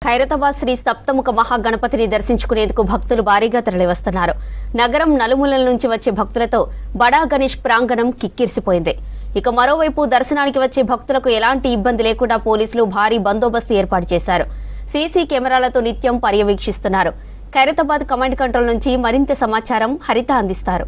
ఖైరతాబాద్ శ్రీ సప్తముఖ మహాగణపతిని దర్శించుకునేందుకు భక్తులు భారీగా తరలివస్తున్నారు. నగరం నలుమూలల నుంచి వచ్చే భక్తులతో బడా గణేష్ ప్రాంగణం కిక్కిరిసిపోయింది. ఇక మరోవైపు దర్శనానికి వచ్చే భక్తులకు ఎలాంటి ఇబ్బంది లేకుండా పోలీసులు భారీ బందోబస్తు ఏర్పాటు చేశారు. సీసీ కెమెరాలతో నిత్యం పర్యవేక్షిస్తున్నారు. ఖైరతాబాద్ కమాండ్ కంట్రోల్ నుంచి మరింత సమాచారం హరిత అందిస్తారు.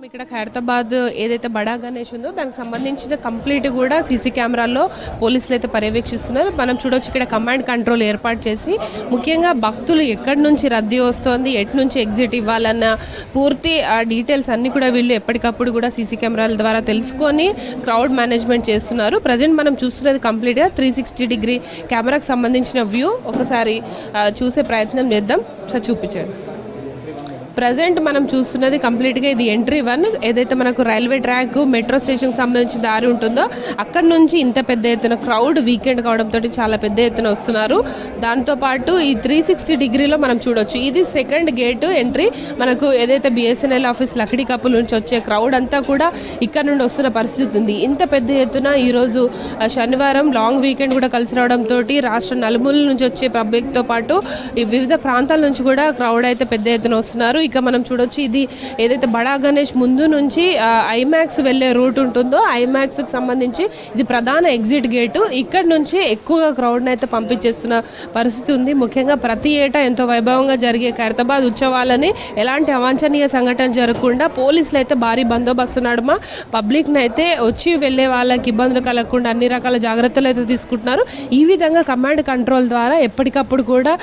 ఇక్కడ ఖైరతాబాద్ ఏదైతే బడా గణేష్ ఉందో దానికి సంబంధించిన కంప్లీట్ కూడా సీసీ కెమెరాల్లో పోలీసులు అయితే పర్యవేక్షిస్తున్నారు. మనం చూడొచ్చు ఇక్కడ కమాండ్ కంట్రోల్ ఏర్పాటు చేసి ముఖ్యంగా భక్తులు ఎక్కడి నుంచి రద్దీ వస్తోంది, ఎటు నుంచి ఎగ్జిట్ ఇవ్వాలన్న పూర్తి డీటెయిల్స్ అన్ని కూడా వీళ్ళు ఎప్పటికప్పుడు కూడా సీసీ కెమెరాల ద్వారా తెలుసుకొని క్రౌడ్ మేనేజ్మెంట్ చేస్తున్నారు. ప్రజెంట్ మనం చూస్తున్నది కంప్లీట్గా 360 డిగ్రీ కెమెరాకి సంబంధించిన వ్యూ. ఒకసారి చూసే ప్రయత్నం చేద్దాం. సార్ చూపించండి. ప్రజెంట్ మనం చూస్తున్నది కంప్లీట్గా ఇది ఎంట్రీ 1. ఏదైతే మనకు రైల్వే ట్రాక్ మెట్రో స్టేషన్కి సంబంధించిన దారి ఉంటుందో అక్కడ నుంచి ఇంత పెద్ద ఎత్తున క్రౌడ్ వీకెండ్ కావడంతో చాలా పెద్ద ఎత్తున వస్తున్నారు. దాంతోపాటు ఈ 360 డిగ్రీలో మనం చూడొచ్చు. ఇది సెకండ్ గేటు ఎంట్రీ. మనకు ఏదైతే బిఎస్ఎన్ఎల్ ఆఫీస్ లక్డీ కప్పుల నుంచి వచ్చే క్రౌడ్ అంతా కూడా ఇక్కడ నుండి వస్తున్న పరిస్థితి ఉంది. ఇంత పెద్ద ఎత్తున ఈరోజు శనివారం లాంగ్ వీకెండ్ కూడా కలిసి రావడంతో రాష్ట్ర నలుమూలల నుంచి వచ్చే పబ్లిక్తో పాటు ఈ వివిధ ప్రాంతాల నుంచి కూడా క్రౌడ్ అయితే పెద్ద ఎత్తున వస్తున్నారు. ఇక మనం చూడొచ్చు ఇది ఏదైతే బడా గణేష్ ముందు నుంచి ఐమాక్స్ వెళ్ళే రూట్ ఉంటుందో ఐమాక్స్కి సంబంధించి ఇది ప్రధాన ఎగ్జిట్ గేటు. ఇక్కడ నుంచి ఎక్కువగా క్రౌడ్ని అయితే పంపించేస్తున్న పరిస్థితి ఉంది. ముఖ్యంగా ప్రతి ఏటా ఎంతో వైభవంగా జరిగే ఖైరతాబాద్ ఉత్సవాలని ఎలాంటి అవాంఛనీయ సంఘటన జరగకుండా పోలీసులు అయితే భారీ బందోబస్తు నడుమ పబ్లిక్ని అయితే వచ్చి వెళ్ళే వాళ్ళకి ఇబ్బందులు కలగకుండా అన్ని రకాల జాగ్రత్తలు అయితే తీసుకుంటున్నారు. ఈ విధంగా కమాండ్ కంట్రోల్ ద్వారా ఎప్పటికప్పుడు కూడా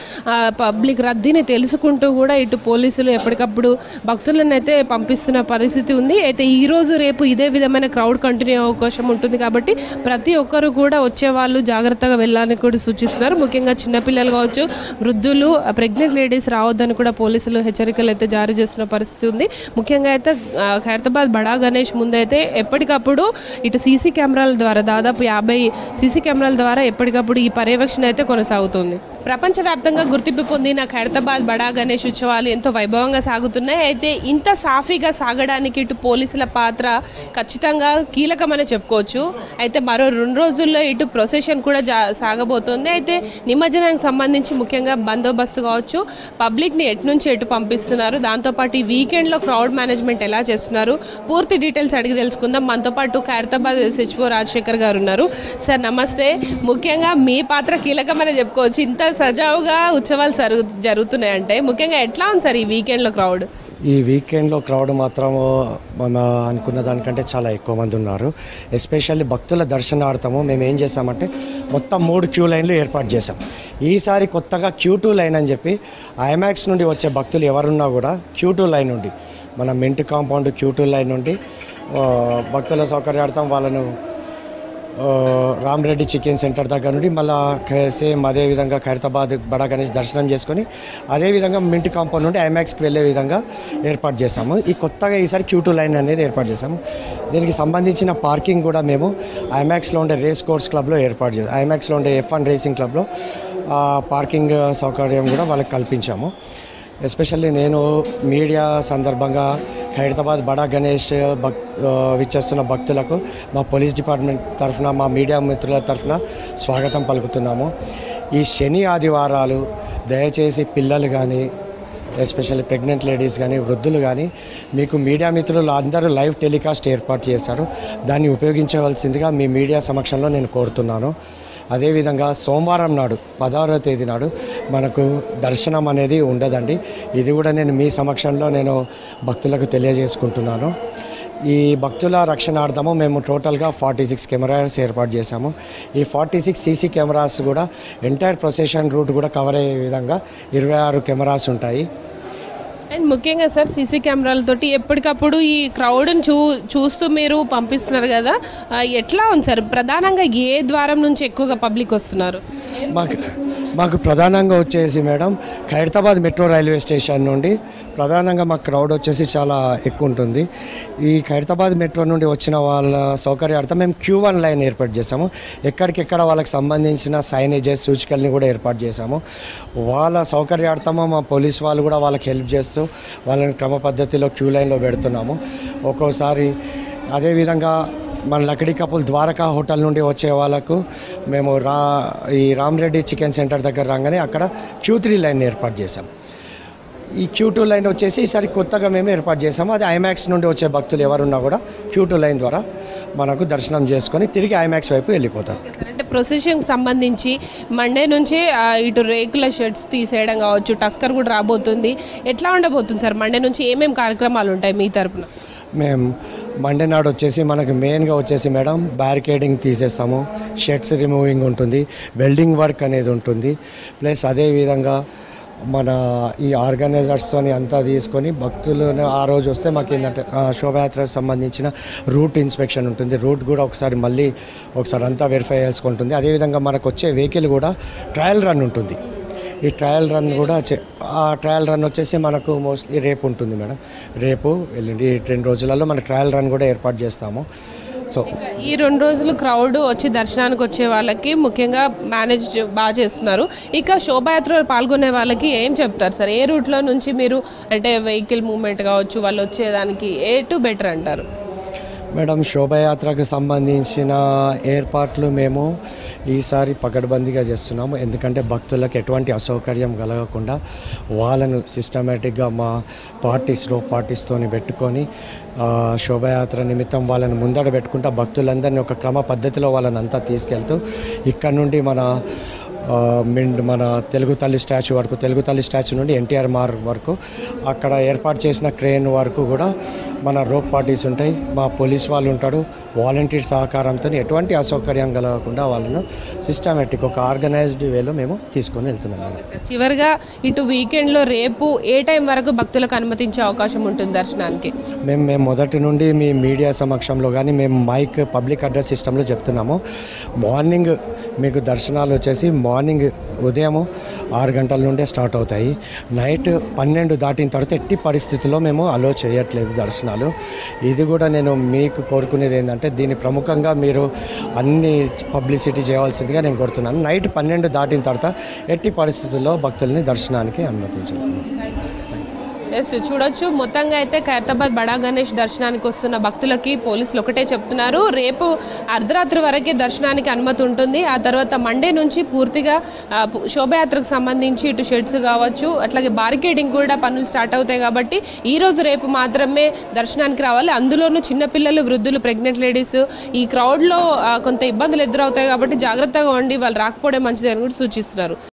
పబ్లిక్ రద్దీని తెలుసుకుంటూ కూడా ఇటు పోలీసులు ఎప్పటికప్పుడు భక్తులను అయితే పంపిస్తున్న పరిస్థితి ఉంది. అయితే ఈ రోజు రేపు ఇదే విధమైన క్రౌడ్ కంటిన్యూ అవకాశం ఉంటుంది కాబట్టి ప్రతి ఒక్కరు కూడా వచ్చే వాళ్ళు జాగ్రత్తగా వెళ్ళాలని కూడా సూచిస్తున్నారు. ముఖ్యంగా చిన్నపిల్లలు కావచ్చు, వృద్ధులు, ప్రెగ్నెంట్ లేడీస్ రావద్దని కూడా పోలీసులు హెచ్చరికలు అయితే జారీ చేస్తున్న పరిస్థితి ఉంది. ముఖ్యంగా అయితే ఖైరతాబాద్ బడా గణేష్ ముందైతే ఎప్పటికప్పుడు ఇటు సీసీ కెమెరాల ద్వారా దాదాపు 50 సీసీ కెమెరాల ద్వారా ఎప్పటికప్పుడు ఈ పర్యవేక్షణ అయితే కొనసాగుతుంది. ప్రపంచవ్యాప్తంగా గుర్తింపు పొందిన ఖైరతాబాద్ బడా గణేష్ ఉత్సవాలు ఎంతో వైభవంగా సాగుతున్నాయి. అయితే ఇంత సాఫీగా సాగడానికి ఇటు పోలీసుల పాత్ర ఖచ్చితంగా కీలకమని చెప్పుకోవచ్చు. అయితే మరో 2 రోజుల్లో ఇటు ప్రొసెషన్ కూడా సాగబోతోంది. అయితే నిమజ్జనానికి సంబంధించి ముఖ్యంగా బందోబస్తు కావచ్చు, పబ్లిక్ని ఎటు నుంచి ఎటు పంపిస్తున్నారు, దాంతోపాటు ఈ వీకెండ్లో క్రౌడ్ మేనేజ్మెంట్ ఎలా చేస్తున్నారు, పూర్తి డీటెయిల్స్ అడిగి తెలుసుకుందాం. మనతో పాటు ఖైరతాబాద్ SHO రాజశేఖర్ గారు ఉన్నారు. సార్ నమస్తే. ముఖ్యంగా మీ పాత్ర కీలకమని చెప్పుకోవచ్చు. ఇంత సజావుగా ఉత్సవాలు జరుగుతున్నాయంటే ముఖ్యంగా ఎట్లా ఉంది సార్ ఈ వీకెండ్లో క్రౌడ్? ఈ వీకెండ్లో క్రౌడ్ మాత్రం మన అనుకున్న దానికంటే చాలా ఎక్కువ మంది ఉన్నారు. ఎస్పెషల్లీ భక్తుల దర్శనార్థము మేము ఏం చేసామంటే మొత్తం 3 క్యూ లైన్లు ఏర్పాటు చేసాం. ఈసారి కొత్తగా Q2 లైన్ అని చెప్పి ఐమాక్స్ నుండి వచ్చే భక్తులు ఎవరున్నా కూడా Q2 లైన్ నుండి మన మింట్ కాంపౌండ్ Q2 లైన్ నుండి భక్తుల సౌకర్యార్థం వాళ్ళను రామరెడ్డి చికెన్ సెంటర్ దగ్గర నుండి మళ్ళీ సేమ్ అదేవిధంగా ఖైరతాబాద్ బడా గణేష్ దర్శనం చేసుకొని అదేవిధంగా మింట్ కాంపౌండ్ నుండి ఐమాక్స్కి వెళ్ళే విధంగా ఏర్పాటు చేసాము. ఈ కొత్తగా ఈసారి Q2 లైన్ అనేది ఏర్పాటు చేసాము. దీనికి సంబంధించిన పార్కింగ్ కూడా మేము ఐమాక్స్లో ఉండే రేస్ కోర్స్ క్లబ్లో ఏర్పాటు చేసాము. ఐమాక్స్లో ఉండే F1 రేసింగ్ క్లబ్లో పార్కింగ్ సౌకర్యం కూడా వాళ్ళకి కల్పించాము. ఎస్పెషల్లీ నేను మీడియా సందర్భంగా ఖైరతాబాద్ బడా గణేష్ విచ్చేస్తున్న భక్తులకు మా పోలీస్ డిపార్ట్మెంట్ తరఫున, మా మీడియా మిత్రుల తరఫున స్వాగతం పలుకుతున్నాము. ఈ శని ఆదివారాలు దయచేసి పిల్లలు కానీ, ఎస్పెషల్లీ ప్రెగ్నెంట్ లేడీస్ కానీ, వృద్ధులు కానీ మీకు మీడియా మిత్రులు అందరూ లైవ్ టెలికాస్ట్ ఏర్పాటు చేశారు. దాన్ని ఉపయోగించవలసిందిగా మీ మీడియా సమక్షంలో నేను కోరుతున్నాను. అదేవిధంగా సోమవారం నాడు 16వ తేదీ నాడు మనకు దర్శనం అనేది ఉండదండి. ఇది కూడా నేను మీ సమక్షంలో నేను భక్తులకు తెలియజేసుకుంటున్నాను. ఈ భక్తుల రక్షణార్థము మేము టోటల్గా 46 కెమెరాస్ ఏర్పాటు చేశాము. ఈ 46 సీసీ కెమెరాస్ కూడా ఎంటైర్ ప్రొసెషన్ రూట్ కూడా కవర్ అయ్యే విధంగా 26 కెమెరాస్ ఉంటాయి. అండ్ ముఖ్యంగా సార్ సీసీ కెమెరాలతోటి ఎప్పటికప్పుడు ఈ క్రౌడ్ని చూస్తూ మీరు పంపిస్తున్నారు కదా, ఎట్లా ఉంది సార్? ప్రధానంగా ఏ ద్వారం నుంచి ఎక్కువగా పబ్లిక్ వస్తున్నారు? మాకు ప్రధానంగా వచ్చేసి madam Khairatabad metro railway station నుండి ప్రధానంగా మాకు క్రౌడ్ వచ్చేసి చాలా ఎక్కువ ఉంటుంది. ఈ ఖైరతాబాద్ మెట్రో నుండి వచ్చిన వాళ్ళ సౌకర్యార్థం మేము Q1 లైన్ ఏర్పాటు చేసాము. ఎక్కడికెక్కడ వాళ్ళకి సంబంధించిన సైనేజెస్, సూచికల్ని కూడా ఏర్పాటు చేశాము. వాళ్ళ సౌకర్యార్థము మా పోలీస్ వాళ్ళు కూడా వాళ్ళకి హెల్ప్ చేస్తూ వాళ్ళని క్రమ పద్ధతిలో క్యూ లైన్లో పెడుతున్నాము. ఒక్కోసారి అదేవిధంగా మన లక్కడి కపుల్ ద్వారకా హోటల్ నుండి వచ్చే వాళ్ళకు మేము ఈ రామరెడ్డి చికెన్ సెంటర్ దగ్గర రాగానే అక్కడ Q3 లైన్ ఏర్పాటు చేసాం. ఈ Q2 లైన్ వచ్చేసి ఈసారి కొత్తగా మేము ఏర్పాటు చేసాము. అది ఐమాక్స్ నుండి వచ్చే భక్తులు ఎవరున్నా కూడా Q2 లైన్ ద్వారా మనకు దర్శనం చేసుకొని తిరిగి ఐమాక్స్ వైపు వెళ్ళిపోతారు. అంటే ప్రొసెషన్కి సంబంధించి మండే నుంచి ఇటు రేకుల షెడ్స్ తీసేయడం కావచ్చు, టస్కర్ కూడా రాబోతుంది. ఎట్లా ఉండబోతుంది సార్? మండే నుంచి ఏమేమి కార్యక్రమాలు ఉంటాయి మీ తరపున? మేము మండే నాడు వచ్చేసి మనకు మెయిన్గా వచ్చేసి మేడం బ్యారికేడింగ్ తీసేస్తాము, షెడ్స్ రిమూవింగ్ ఉంటుంది, వెల్డింగ్ వర్క్ అనేది ఉంటుంది. ప్లస్ అదేవిధంగా మన ఈ ఆర్గనైజర్స్తో అంతా తీసుకొని భక్తులు ఆ రోజు వస్తే మాకు ఏంటంటే శోభయాత్రకు సంబంధించిన రూట్ ఇన్స్పెక్షన్ ఉంటుంది. రూట్ కూడా ఒకసారి అంతా వెరిఫై చేసుకుంటుంది. అదేవిధంగా మనకు వచ్చే వెహికల్ కూడా ట్రయల్ రన్ ఉంటుంది. ఈ ట్రయల్ రన్ కూడా ఆ ట్రయల్ రన్ వచ్చేసి మనకు మోస్ట్లీ రేపు ఉంటుంది మేడం. రేపు ఎల్లుండి ఈ 2 రోజులలో మన ట్రయల్ రన్ కూడా ఏర్పాటు చేస్తాము. సో ఈ 2 రోజులు క్రౌడ్ వచ్చి దర్శనానికి వచ్చే వాళ్ళకి ముఖ్యంగా మేనేజ్ బాగా చేస్తున్నారు. ఇక శోభాయాత్రలో పాల్గొనే వాళ్ళకి ఏం చెప్తారు సార్? ఏ రూట్లో నుంచి మీరు అంటే వెహికల్ మూవ్మెంట్ కావచ్చు, వాళ్ళు వచ్చేదానికి ఏ బెటర్ అంటారు? మేడం, శోభయాత్రకు సంబంధించిన ఏర్పాట్లు మేము ఈసారి పకడ్బందీగా చేస్తున్నాము. ఎందుకంటే భక్తులకు ఎటువంటి అసౌకర్యం కలగకుండా వాళ్ళను సిస్టమేటిక్గా మా పార్టీస్తో పెట్టుకొని శోభయాత్ర నిమిత్తం వాళ్ళని ముందడ పెట్టుకుంటా భక్తులందరినీ ఒక క్రమ పద్ధతిలో వాళ్ళని అంతా తీసుకెళ్తూ ఇక్కడ నుండి మన తెలుగు తల్లి స్టాచ్యూ నుండి NTR మార్గ్ వరకు అక్కడ ఏర్పాటు చేసిన క్రేన్ వరకు కూడా మన రోప్ పార్టీస్ ఉంటాయి, మా పోలీస్ వాళ్ళు ఉంటాడు, వాలంటీర్ సహకారంతో ఎటువంటి అసౌకర్యం కలగకుండా వాళ్ళను సిస్టమేటిక్ ఒక ఆర్గనైజ్డ్ వేలో మేము తీసుకొని వెళ్తున్నాం. చివరిగా ఇటు వీకెండ్లో రేపు ఏ టైం వరకు భక్తులకు అనుమతించే అవకాశం ఉంటుంది దర్శనానికి? మేము మొదటి నుండి మీ మీడియా సమక్షంలో కానీ మేము పబ్లిక్ అడ్రస్ సిస్టంలో చెప్తున్నాము. మార్నింగ్ మీకు దర్శనాలు వచ్చేసి మార్నింగ్ ఉదయం 6 గంటల నుండే స్టార్ట్ అవుతాయి. నైట్ 12 దాటిన తర్వాత ఎట్టి పరిస్థితుల్లో మేము అలో చేయట్లేదు దర్శనాలు. ఇది కూడా నేను మీకు కోరుకునేది ఏంటంటే దీన్ని ప్రముఖంగా మీరు అన్ని పబ్లిసిటీ చేయవలసిందిగా నేను కోరుతున్నాను. నైట్ 12 దాటిన తర్వాత ఎట్టి పరిస్థితుల్లో భక్తుల్ని దర్శనానికి అనుమతించాలి. చూడొచ్చు, మొత్తంగా అయితే ఖైరతాబాద్ బడా గణేష్ దర్శనానికి వస్తున్న భక్తులకి పోలీసులు ఒకటే చెప్తున్నారు, రేపు అర్ధరాత్రి వరకే దర్శనానికి అనుమతి ఉంటుంది. ఆ తర్వాత మండే నుంచి పూర్తిగా శోభయాత్రకు సంబంధించి ఇటు షెడ్స్ కావచ్చు, అట్లాగే బారికేడింగ్ కూడా పనులు స్టార్ట్ అవుతాయి. కాబట్టి ఈ రోజు రేపు మాత్రమే దర్శనానికి రావాలి. అందులోనూ చిన్నపిల్లలు, వృద్ధులు, ప్రెగ్నెంట్ లేడీస్ ఈ క్రౌడ్లో కొంత ఇబ్బందులు ఎదురవుతాయి. కాబట్టి జాగ్రత్తగా ఉండి వాళ్ళు రాకపోవడం మంచిది అని కూడా సూచిస్తున్నారు.